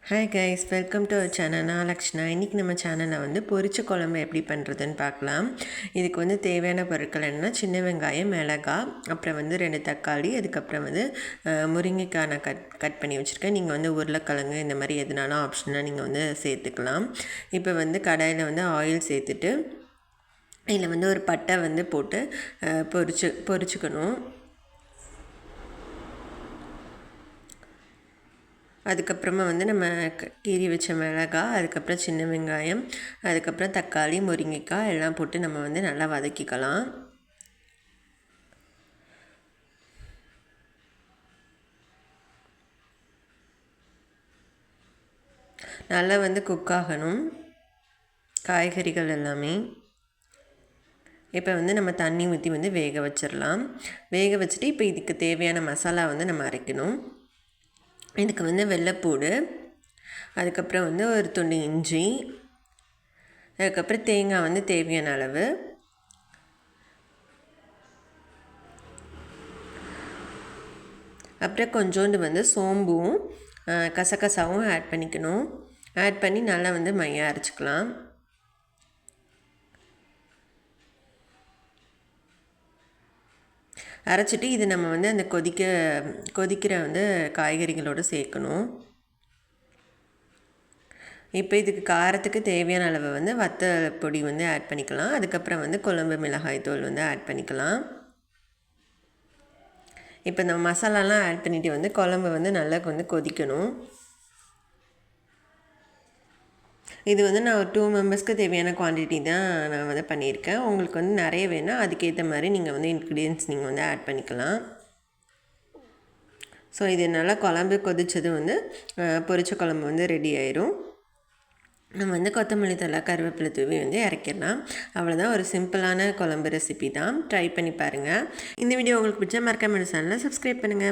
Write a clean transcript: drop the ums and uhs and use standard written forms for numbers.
Hi guys, welcome to our channel. நான் லக்ஷ்னா. இன்றைக்கி நம்ம சேனலில் வந்து பொரிச்ச குழம்பு எப்படி பண்ணுறதுன்னு பார்க்கலாம். இதுக்கு வந்து தேவையான பொருட்கள் என்னென்னா, சின்ன வெங்காயம், மிளகாய், அப்புறம் வந்து 2 தக்காளி, அதுக்கப்புறம் வந்து முருங்கைக்காய் நான் கட் பண்ணி வச்சுருக்கேன். நீங்கள் வந்து உருளைக்கிழங்கு இந்த மாதிரி எதுனாலும் ஆப்ஷனாக நீங்கள் வந்து சேர்த்துக்கலாம். இப்போ வந்து கடாயில் வந்து ஆயில் சேர்த்துட்டு இதில் வந்து ஒரு பட்டை வந்து போட்டு பொரிச்சுக்கணும். அதுக்கப்புறமா வந்து நம்ம கீறி வச்ச மிளகாய், அதுக்கப்புறம் சின்ன வெங்காயம், அதுக்கப்புறம் தக்காளி, முருங்கைக்காய் எல்லாம் போட்டு நம்ம வந்து நல்லா வதக்கிக்கலாம். நல்லா வந்து குக் ஆகணும் காய்கறிகள் எல்லாமே. இப்போ வந்து நம்ம தண்ணி ஊற்றி வந்து வேக வச்சிடலாம். வேக வச்சுட்டு இப்போ இதுக்கு தேவையான மசாலா வந்து நம்ம அரைக்கணும். இதுக்கு வந்து வெள்ளைப்பூடு, அதுக்கப்புறம் வந்து ஒரு துண்டு இஞ்சி, அதுக்கப்புறம் தேங்காய் வந்து தேவையான அளவு, அப்புறம் கொஞ்சோண்டு வந்து சோம்பும் கசகசாவும் ஆட் பண்ணிக்கணும். ஆட் பண்ணி நல்லா வந்து மையாக அரைச்சிக்கலாம். அரைச்சிட்டு இது நம்ம வந்து அந்த கொதிக்கிற வந்து காய்கறிகளோடு சேர்க்கணும். இப்போ இதுக்கு காரத்துக்கு தேவையான அளவு வந்து வத்தல் பொடி வந்து ஆட் பண்ணிக்கலாம். அதுக்கப்புறம் வந்து குழம்பு மிளகாய் தூள் வந்து ஆட் பண்ணிக்கலாம். இப்போ இந்த மசாலாலாம் ஆட் பண்ணிவிட்டு வந்து குழம்பு வந்து நல்லா வந்து கொதிக்கணும். இது வந்து நான் ஒரு 2 மெம்பர்ஸ்க்கு தேவையான குவான்டிட்டி தான் நான் வந்து பண்ணியிருக்கேன். உங்களுக்கு வந்து நிறைய வேணால் அதுக்கேற்ற மாதிரி நீங்கள் வந்து இன்க்ரீடியன்ட்ஸ் நீங்கள் வந்து ஆட் பண்ணிக்கலாம். ஸோ இது நல்லா குழம்பு கொதித்தது வந்து பொரிச்ச குழம்பு வந்து ரெடி ஆயிரும். நம்ம வந்து கொத்தமல்லி தழை, கருவேப்பிலை தூவி வந்து இறக்கிடலாம். அவ்வளோதான், ஒரு சிம்பிளான குழம்பு ரெசிபி தான். ட்ரை பண்ணி பாருங்கள். இந்த வீடியோ உங்களுக்கு பிடிச்சா மறக்காம சேனலை சப்ஸ்கிரைப் பண்ணுங்கள்.